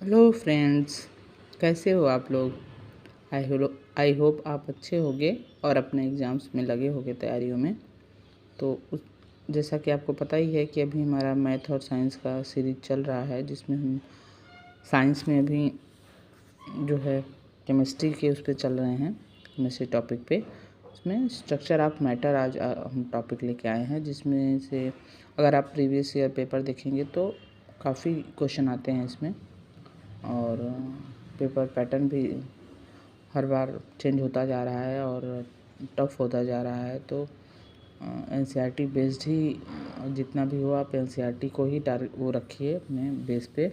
Hello friends, कैसे हो आप लोग। आई होप आप अच्छे होंगे और अपने एग्ज़ाम्स में लगे होंगे तैयारियों में। जैसा कि आपको पता ही है कि अभी हमारा मैथ और साइंस का सीरीज चल रहा है, जिसमें हम साइंस में अभी जो है केमिस्ट्री के उस पर चल रहे हैं, केमिस्ट्री टॉपिक पे। उसमें स्ट्रक्चर ऑफ मैटर आज हम टॉपिक लेके आए हैं, जिसमें से अगर आप प्रीवियस ईयर पेपर देखेंगे तो काफ़ी क्वेश्चन आते हैं इसमें, और पेपर पैटर्न भी हर बार चेंज होता जा रहा है और टफ होता जा रहा है। तो एनसीईआरटी बेस्ड ही जितना भी हो, आप एनसीईआरटी को ही वो रखिए अपने बेस पे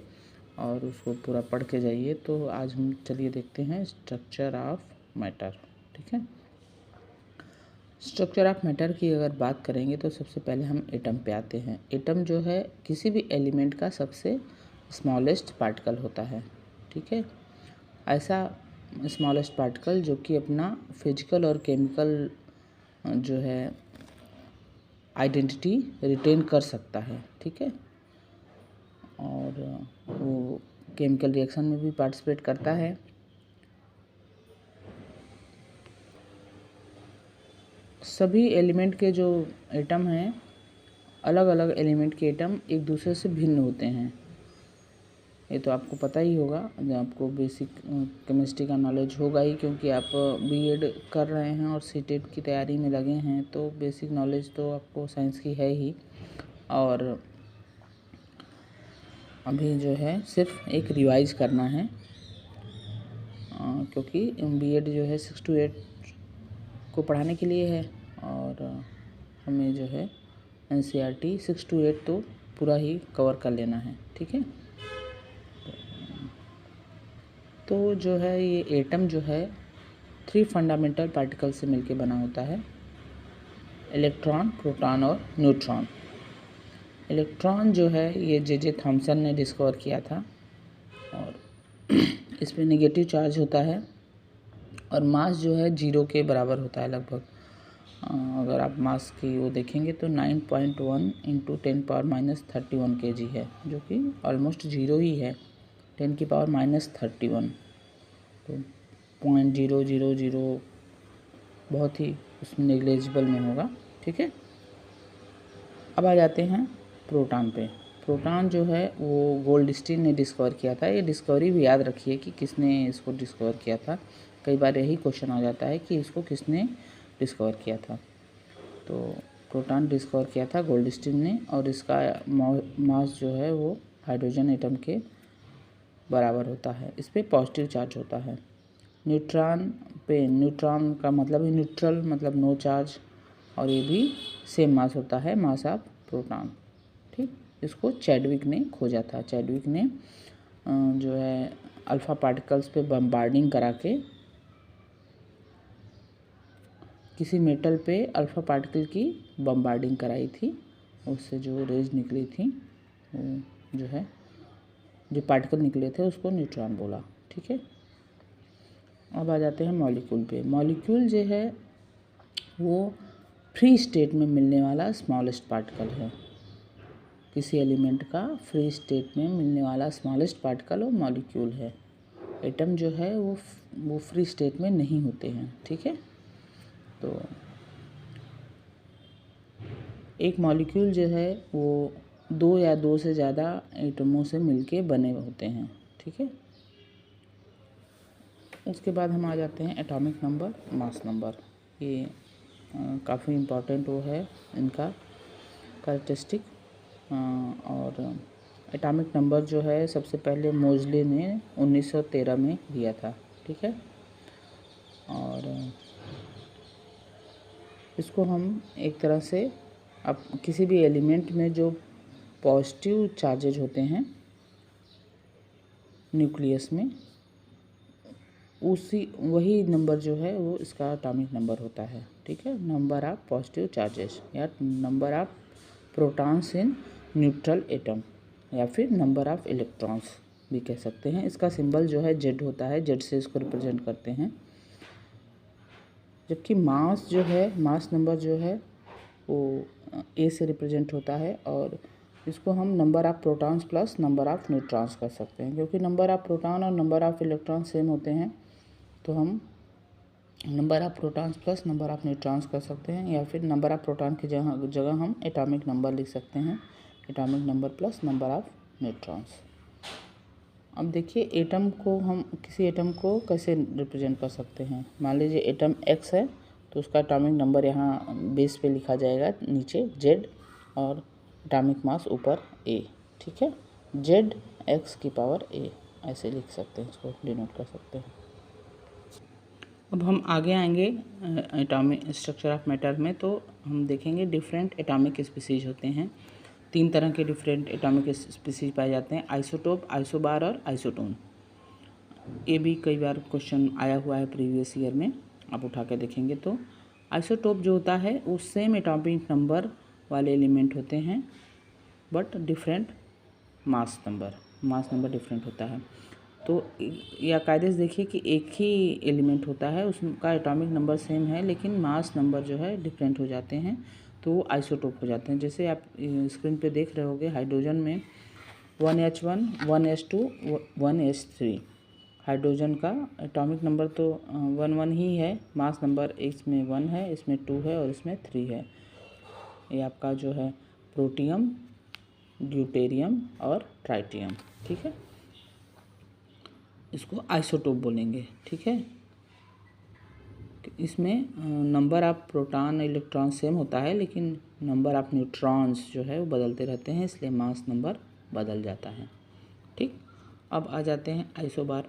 और उसको पूरा पढ़ के जाइए। तो आज हम चलिए देखते हैं स्ट्रक्चर ऑफ मैटर। ठीक है, स्ट्रक्चर ऑफ मैटर की अगर बात करेंगे तो सबसे पहले हम एटम पे आते हैं। एटम जो है किसी भी एलिमेंट का सबसे स्मॉलेस्ट पार्टिकल होता है। ठीक है, ऐसा स्मॉलेस्ट पार्टिकल जो कि अपना फिजिकल और केमिकल जो है आइडेंटिटी रिटेन कर सकता है। ठीक है, और वो केमिकल रिएक्शन में भी पार्टिसिपेट करता है। सभी एलिमेंट के जो एटम हैं, अलग अलग एलिमेंट के एटम एक दूसरे से भिन्न होते हैं। ये तो आपको पता ही होगा, जो आपको बेसिक केमिस्ट्री का नॉलेज होगा ही, क्योंकि आप बीएड कर रहे हैं और सीटेट की तैयारी में लगे हैं, तो बेसिक नॉलेज तो आपको साइंस की है ही। और अभी जो है सिर्फ एक रिवाइज करना है, क्योंकि बीएड जो है 6 to 8 को पढ़ाने के लिए है, और हमें जो है एनसीईआरटी 6 to 8 तो पूरा ही कवर कर लेना है। ठीक है, तो जो है ये एटम जो है 3 फंडामेंटल पार्टिकल से मिलके बना होता है, इलेक्ट्रॉन, प्रोटॉन और न्यूट्रॉन। इलेक्ट्रॉन जो है ये जे थॉमसन ने डिस्कवर किया था, और इस पर नेगेटिव चार्ज होता है और मास जो है 0 के बराबर होता है लगभग। अगर आप मास की वो देखेंगे तो 9.1 × 10⁻³ kg है, जो कि ऑलमोस्ट 0 ही है, 10⁻31। तो 0.000 बहुत ही उसमें नेग्लिजिबल में होगा। ठीक है, अब आ जाते हैं प्रोटॉन पे। प्रोटॉन जो है वो गोल्डस्टीन ने डिस्कवर किया था। ये डिस्कवरी भी याद रखिए कि किसने इसको डिस्कवर किया था। कई बार यही क्वेश्चन आ जाता है कि इसको किसने डिस्कवर किया था। तो प्रोटॉन डिस्कवर किया था गोल्डस्टीन ने, और इसका मास जो है वो हाइड्रोजन एटम के बराबर होता है। इस पर पॉजिटिव चार्ज होता है। न्यूट्रॉन पे, न्यूट्रॉन का मतलब ही न्यूट्रल, मतलब नो चार्ज, और ये भी सेम मास होता है, मास ऑफ प्रोटॉन। ठीक, इसको चैडविक ने खोजा था। चैडविक ने जो है अल्फ़ा पार्टिकल्स पे बम्बार्डिंग करा के किसी मेटल पे अल्फ़ा पार्टिकल की बम्बार्डिंग कराई थी, उससे जो रेज निकली थी, वो जो है जो पार्टिकल निकले थे उसको न्यूट्रॉन बोला। ठीक है, अब आ जाते हैं मॉलिक्यूल पे। मॉलिक्यूल जो है वो फ्री स्टेट में मिलने वाला स्मॉलेस्ट पार्टिकल है। किसी एलिमेंट का फ्री स्टेट में मिलने वाला स्मॉलेस्ट पार्टिकल वो मॉलिक्यूल है। एटम जो है वो फ्री स्टेट में नहीं होते हैं। ठीक है, तो एक मॉलिक्यूल जो है वो 2 या 2 से ज़्यादा एटमों से मिलके बने होते हैं। ठीक है, उसके बाद हम आ जाते हैं एटॉमिक नंबर, मास नंबर। ये काफ़ी इम्पॉर्टेंट वो है इनका कैरेक्टरिस्टिक। और एटॉमिक नंबर जो है सबसे पहले मोजले ने 1913 में दिया था। ठीक है, और इसको हम एक तरह से अब किसी भी एलिमेंट में जो पॉजिटिव चार्जेज होते हैं न्यूक्लियस में, वही नंबर जो है वो इसका एटॉमिक नंबर होता है। ठीक है, नंबर ऑफ पॉजिटिव चार्जेस या number of protons in neutral atom, या फिर नंबर ऑफ इलेक्ट्रॉन्स भी कह सकते हैं। इसका सिंबल जो है जेड होता है, जेड से इसको रिप्रेजेंट करते हैं। जबकि मास नंबर जो है वो ए से रिप्रेजेंट होता है, और इसको हम number of protons plus number of neutrons कर सकते हैं, क्योंकि नंबर ऑफ़ प्रोटॉन और नंबर ऑफ़ इलेक्ट्रॉन सेम होते हैं, तो हम number of protons plus number of neutrons कर सकते हैं, या फिर नंबर ऑफ़ प्रोटॉन की जगह हम एटॉमिक नंबर लिख सकते हैं, atomic number plus number of neutrons. अब देखिए एटम को हम किसी एटम को कैसे रिप्रेजेंट कर सकते हैं। मान लीजिए एटम एक्स है, तो उसका एटॉमिक नंबर यहाँ बेस पे लिखा जाएगा, नीचे जेड, और एटॉमिक मास ऊपर ए। ठीक है, जेड एक्स की पावर ए, ऐसे लिख सकते हैं, इसको डिनोट कर सकते हैं। अब हम आगे आएंगे एटॉमिक स्ट्रक्चर ऑफ मैटर में, तो हम देखेंगे डिफरेंट एटॉमिक स्पीसीज होते हैं। 3 तरह के डिफरेंट एटॉमिक स्पीसीज पाए जाते हैं, आइसोटोप, आइसोबार और आइसोटोन। ये भी कई बार क्वेश्चन आया हुआ है प्रीवियस ईयर में, आप उठा के देखेंगे तो। आइसोटोप जो होता है वो सेम एटॉमिक नंबर वाले एलिमेंट होते हैं, but different mass number different होता है। तो या कायदे से देखिए कि एक ही एलिमेंट होता है, उसका एटॉमिक नंबर सेम है, लेकिन मास नंबर जो है डिफरेंट हो जाते हैं, तो वो आइसोटोप हो जाते हैं। जैसे आप स्क्रीन पे देख रहे होंगे, हाइड्रोजन में 1H1, 1S2, 1S3। हाइड्रोजन का एटॉमिक नंबर तो 1 ही है, मास नंबर इसमें 1 है, इसमें 2 है और इसमें 3 है। ये आपका जो है प्रोटियम, ड्यूटेरियम और ट्राइटियम। ठीक है, इसको आइसोटोप बोलेंगे। ठीक है, इसमें number of proton electron same होता है, लेकिन नंबर ऑफ न्यूट्रॉन्स जो है वो बदलते रहते हैं, इसलिए मास नंबर बदल जाता है। ठीक, अब आ जाते हैं आइसोबार।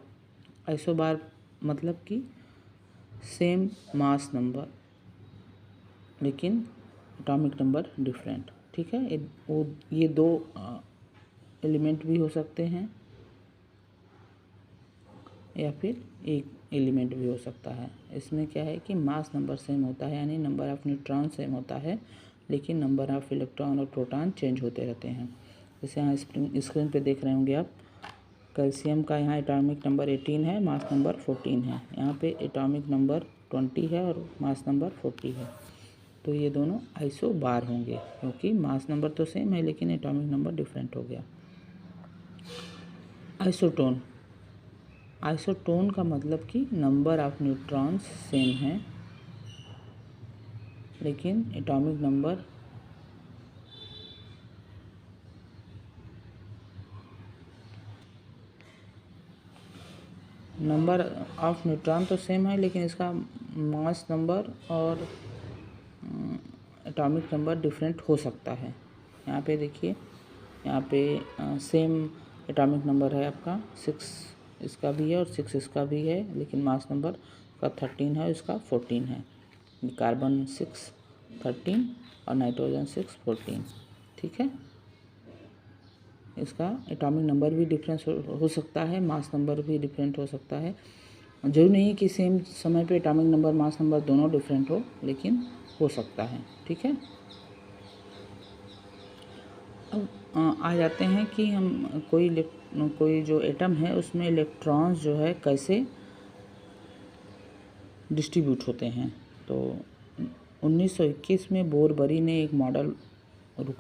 आइसोबार मतलब कि सेम मास नंबर लेकिन एटॉमिक नंबर डिफरेंट। ठीक है, ये 2 एलिमेंट भी हो सकते हैं, या फिर एक एलिमेंट भी हो सकता है। इसमें क्या है कि मास नंबर सेम होता है, यानी नंबर ऑफ़ न्यूट्रॉन सेम होता है, लेकिन नंबर ऑफ़ इलेक्ट्रॉन और प्रोटॉन चेंज होते रहते हैं। जैसे यहाँ स्क्रीन पे देख रहे होंगे आप, कैल्शियम का यहाँ एटॉमिक नंबर 18 है, मास नंबर 14 है। यहाँ पे एटॉमिक नंबर 20 है और मास नंबर 40 है। तो ये दोनों आइसोबार होंगे, क्योंकि मास नंबर तो सेम है लेकिन एटॉमिक नंबर डिफरेंट हो गया। आइसोटोन, आइसोटोन का मतलब कि नंबर ऑफ न्यूट्रॉन्स सेम है, लेकिन एटॉमिक नंबर ऑफ न्यूट्रॉन तो सेम है, लेकिन इसका मास नंबर और एटॉमिक नंबर डिफरेंट हो सकता है। यहाँ पे देखिए, यहाँ पे सेम एटॉमिक नंबर है आपका 6 इसका भी है और 6 इसका भी है, लेकिन मास नंबर का 13 है, इसका 14 है। कार्बन 6 13 और नाइट्रोजन 6 14। ठीक है, इसका एटॉमिक नंबर भी डिफरेंस हो सकता है, मास नंबर भी डिफरेंट हो सकता है। जरूरी नहीं है कि सेम समय पे एटॉमिक नंबर मास नंबर दोनों डिफरेंट हो, लेकिन हो सकता है। ठीक है, अब आ जाते हैं कि हम कोई जो एटम है उसमें इलेक्ट्रॉन्स जो है कैसे डिस्ट्रीब्यूट होते हैं। तो 1921 में बोरबरी ने एक मॉडल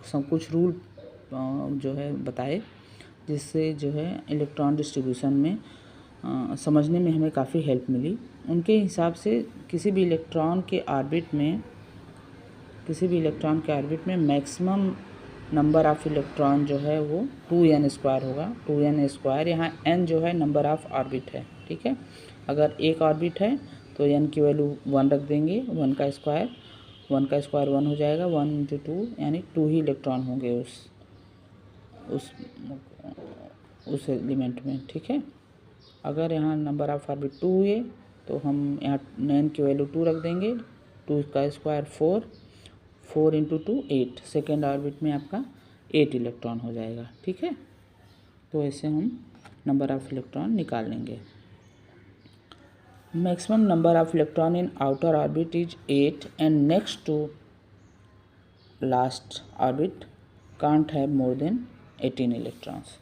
सब कुछ रूल जो है बताए, जिससे जो है इलेक्ट्रॉन डिस्ट्रीब्यूशन में समझने में हमें काफ़ी हेल्प मिली। उनके हिसाब से किसी भी इलेक्ट्रॉन के ऑर्बिट में मैक्सिमम नंबर ऑफ़ इलेक्ट्रॉन जो है वो 2n² होगा। 2n², यहाँ n जो है नंबर ऑफ़ ऑर्बिट है। ठीक है, अगर एक ऑर्बिट है तो n की वैल्यू 1 रख देंगे, 1 का स्क्वायर 1 हो जाएगा, 1 × 2 यानी 2 ही इलेक्ट्रॉन होंगे उस एलिमेंट में। ठीक है, अगर यहाँ नंबर ऑफ़ ऑर्बिट 2 हुए तो हम यहाँ n की वैल्यू 2 रख देंगे, 2 का स्क्वायर 4 × 2 8, सेकेंड ऑर्बिट में आपका 8 इलेक्ट्रॉन हो जाएगा। ठीक है, तो ऐसे हम नंबर ऑफ़ इलेक्ट्रॉन निकाल लेंगे। Maximum number of electron in outer orbit is 8 and next to last orbit can't have more than 18 electrons.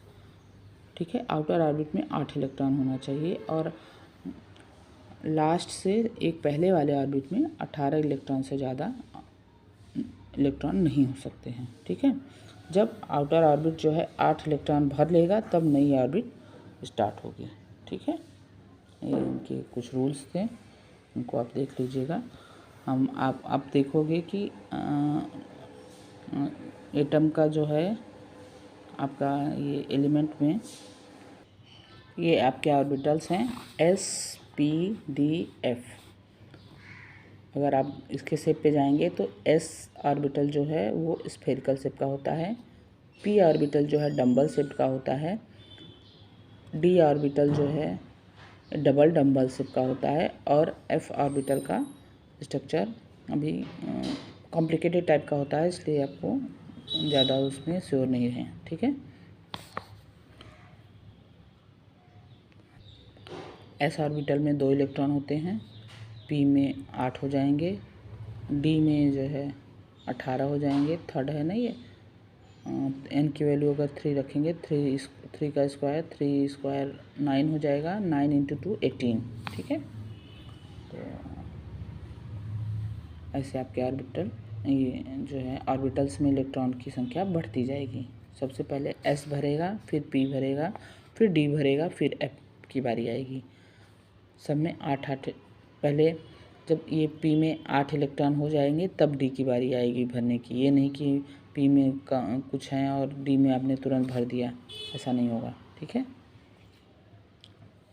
ठीक है, आउटर ऑर्बिट में 8 इलेक्ट्रॉन होना चाहिए और लास्ट से एक पहले वाले ऑर्बिट में 18 इलेक्ट्रॉन से ज़्यादा इलेक्ट्रॉन नहीं हो सकते हैं। ठीक है, जब आउटर ऑर्बिट जो है 8 इलेक्ट्रॉन भर लेगा तब नई ऑर्बिट स्टार्ट होगी। ठीक है, ये इनके कुछ रूल्स थे, इनको आप देख लीजिएगा। आप देखोगे कि एटम का जो है आपका ये एलिमेंट में ये आपके ऑर्बिटल्स हैं S P D F। अगर आप इसके शेप पे जाएंगे तो S ऑर्बिटल जो है वो स्फेरिकल शेप का होता है, P ऑर्बिटल जो है डंबल शेप का होता है, D ऑर्बिटल जो है डबल डंबल शेप का होता है, और F ऑर्बिटल का स्ट्रक्चर अभी कॉम्प्लिकेटेड टाइप का होता है, इसलिए आपको ज़्यादा उसमें श्योर नहीं है। ठीक है, S ऑर्बिटल में 2 इलेक्ट्रॉन होते हैं, P में 8 हो जाएंगे, D में जो है 18 हो जाएंगे। थर्ड है ना ये, N की वैल्यू अगर 3 रखेंगे, 3 का स्क्वायर 3 स्क्वायर 9 हो जाएगा, 9 इंटू 2 18। ठीक है, तो ऐसे आपके ऑर्बिटल ये जो है ऑर्बिटल्स में इलेक्ट्रॉन की संख्या बढ़ती जाएगी। सबसे पहले S भरेगा, फिर P भरेगा, फिर D भरेगा, फिर F की बारी आएगी। सब में 8 पहले जब ये P में 8 इलेक्ट्रॉन हो जाएंगे तब D की बारी आएगी भरने की। ये नहीं कि P में कुछ है और D में आपने तुरंत भर दिया, ऐसा नहीं होगा। ठीक है,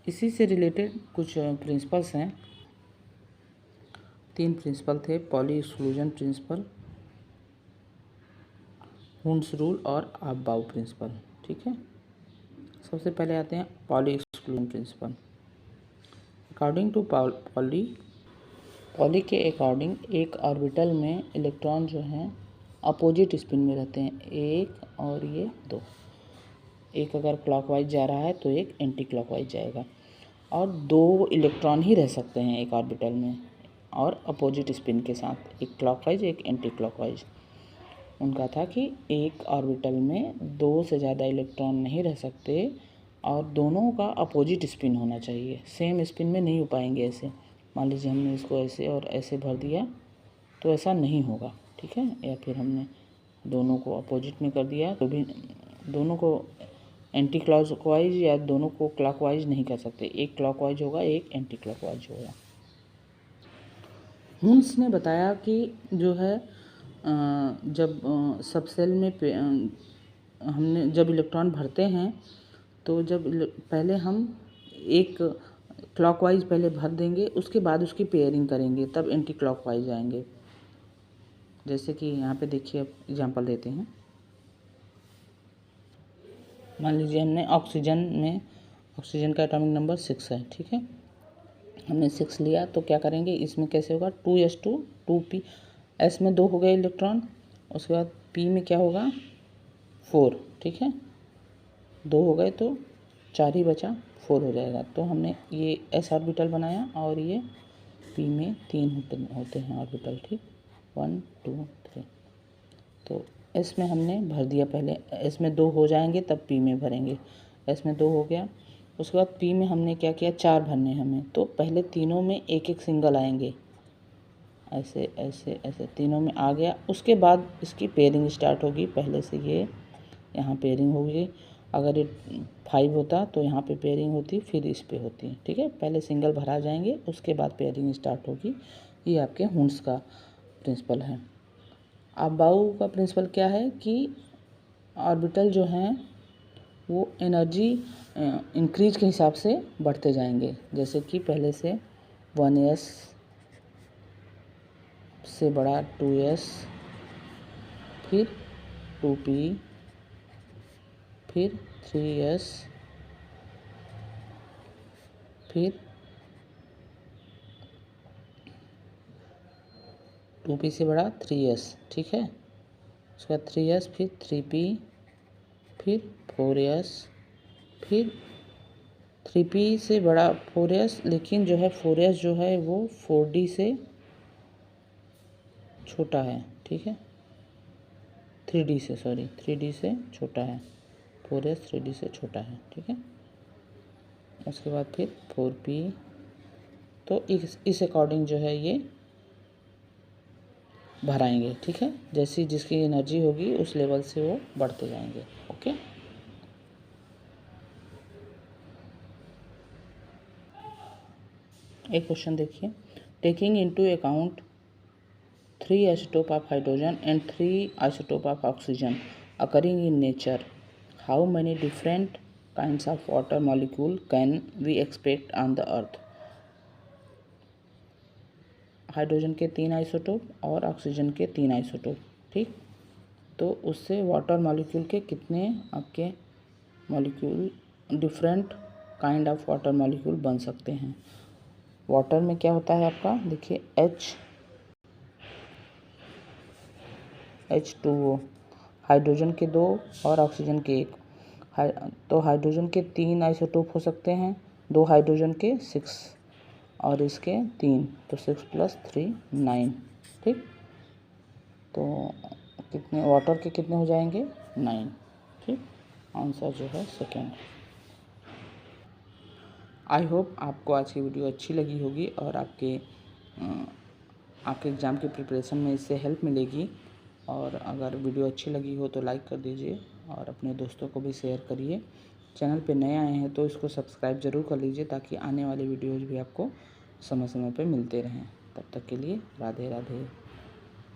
इसी से रिलेटेड कुछ प्रिंसिपल्स हैं। 3 प्रिंसिपल थे, Pauli exclusion principle, Hund's rule और अबाउ प्रिंसिपल। ठीक है, सबसे पहले आते हैं Pauli exclusion principle. According to Pauli के अकॉर्डिंग एक ऑर्बिटल में इलेक्ट्रॉन जो हैं अपोजिट स्पिन में रहते हैं, एक और ये 2। एक अगर क्लॉकवाइज जा रहा है तो एक एंटी क्लॉकवाइज जाएगा, और 2 इलेक्ट्रॉन ही रह सकते हैं एक ऑर्बिटल में और अपोजिट स्पिन के साथ, एक क्लॉकवाइज एक एंटी क्लॉकवाइज। उनका था कि एक ऑर्बिटल में 2 से ज़्यादा इलेक्ट्रॉन नहीं रह सकते और दोनों का अपोजिट स्पिन होना चाहिए, सेम स्पिन में नहीं हो पाएंगे ऐसे। मान लीजिए हमने इसको ऐसे और ऐसे भर दिया तो ऐसा नहीं होगा। ठीक है, या फिर हमने दोनों को अपोजिट में कर दिया तो भी दोनों को एंटी क्लॉकवाइज या दोनों को क्लॉकवाइज नहीं कर सकते, एक क्लॉकवाइज होगा एक एंटी क्लॉकवाइज होगा। हुंस ने बताया कि जो है जब सब सेल में हमने जब इलेक्ट्रॉन भरते हैं तो जब पहले हम एक क्लॉकवाइज पहले भर देंगे, उसके बाद उसकी पेयरिंग करेंगे, तब एंटी क्लॉकवाइज आएंगे। जैसे कि यहाँ पे देखिए, अब एग्जांपल देते हैं। मान लीजिए हमने ऑक्सीजन का एटॉमिक नंबर 6 है। ठीक है, हमने 6 लिया तो क्या करेंगे, इसमें कैसे होगा 2s2 2p, S में 2 हो गए इलेक्ट्रॉन, उसके बाद P में क्या होगा 4। ठीक है, 2 हो गए तो 4 ही बचा, 4 हो जाएगा। तो हमने ये S ऑर्बिटल बनाया और ये P में 3 होते हैं ऑर्बिटल। ठीक, 1 2 3। तो S में हमने भर दिया, पहले S में 2 हो जाएंगे तब P में भरेंगे। S में 2 हो गया, उसके बाद P में हमने क्या किया, 4 भरने हमें, तो पहले तीनों में एक एक सिंगल आएंगे, ऐसे ऐसे ऐसे तीनों में आ गया। उसके बाद इसकी पेयरिंग स्टार्ट होगी, पहले से ये यहाँ पेयरिंग होगी। अगर ये 5 होता तो यहाँ पे पेयरिंग होती, फिर इस पे होती। ठीक है, पहले सिंगल भरा जाएंगे, उसके बाद पेयरिंग स्टार्ट होगी। ये आपके हुंड्स का प्रिंसिपल है। अबाउ का प्रिंसिपल क्या है कि ऑर्बिटल जो हैं वो एनर्जी इंक्रीज के हिसाब से बढ़ते जाएंगे। जैसे कि पहले से 1s से बड़ा 2s, फिर 2p, फिर 3s, फिर 2p से बड़ा 3s। ठीक है, उसके बाद 3s, फिर 3p, फिर 4s, फिर 3p से बड़ा 4s, लेकिन जो है 4s जो है वो 4d से छोटा है। ठीक है, 3d से, सॉरी 3d से छोटा है, 4s 3d से छोटा है। ठीक है, उसके बाद फिर 4p। तो इस अकॉर्डिंग जो है ये भराएंगे, ठीक है। जैसी जिसकी एनर्जी होगी उस लेवल से वो बढ़ते जाएंगे। ओके, एक क्वेश्चन देखिए, taking into account 3 isotope of hydrogen and 3 isotope of oxygen occurring in nature, how many different kinds of water molecule can we expect on the earth? Hydrogen के 3 isotope और oxygen के 3 isotope, ठीक। तो उससे water molecule के कितने आपके molecule, different kind of water molecule बन सकते हैं। वाटर में क्या होता है आपका, देखिए H2O, हाइड्रोजन के 2 और ऑक्सीजन के 1। तो हाइड्रोजन के 3 आइसोटोप हो सकते हैं, 2 हाइड्रोजन के 6 और इसके 3, तो 6 + 3 9, ठीक। तो कितने वाटर के कितने हो जाएंगे, 9, ठीक। आंसर जो है सेकेंड। आई होप आपको आज की वीडियो अच्छी लगी होगी और आपके एग्ज़ाम की प्रिपरेशन में इससे हेल्प मिलेगी। और अगर वीडियो अच्छी लगी हो तो लाइक कर दीजिए और अपने दोस्तों को भी शेयर करिए। चैनल पे नए आए हैं तो इसको सब्सक्राइब ज़रूर कर लीजिए ताकि आने वाले वीडियोज़ भी आपको समय समय पे मिलते रहें। तब तक के लिए राधे राधे।